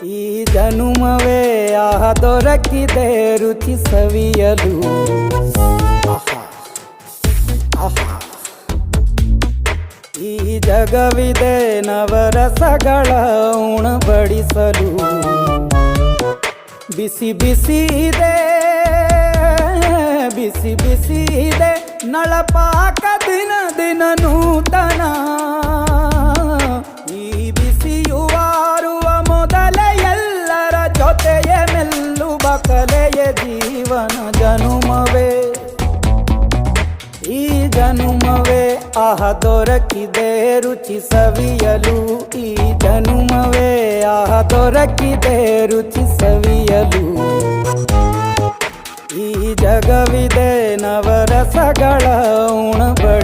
ಈ ಜನುಮವೇ ಆಹ ದೊರಕಿದೆ ರುಚಿ ಸವಿಯಲು. ಆಹಾ ಆಹಾ. ಈ ಜಗವಿದೆ ನವರಸಗಳ ಉಣಬಡಿಸಲು. ಬಿಸಿ ಬಿಸಿ ಇದೆ, ಬಿಸಿ ಬಿಸಿ ಇದೆ ನಳಪಾಕ ದಿನ ದಿನ ನೂತನ. ಈ ಬಿಸಿಯುವಾರುವ ಮೊದಲೇ ಎಲ್ಲರ ಜೊತೆಯ ಮೆಲ್ಲುವ ಕಲೆಯ ಜೀವನ ಜನುಮವೇ. ಈ ಜನುಮವೇ ಆಹ ದೊರಕಿದೆ ರುಚಿ ಸವಿಯಲು. ಈ ಜನುಮವೇ ಆಹ ದೊರಕಿದೆ ರುಚಿ ಸವಿಯಲು. ಈ ಜಗವಿದೆ ನವರಸಗಳ ಉಣಬಡಿಸಲು.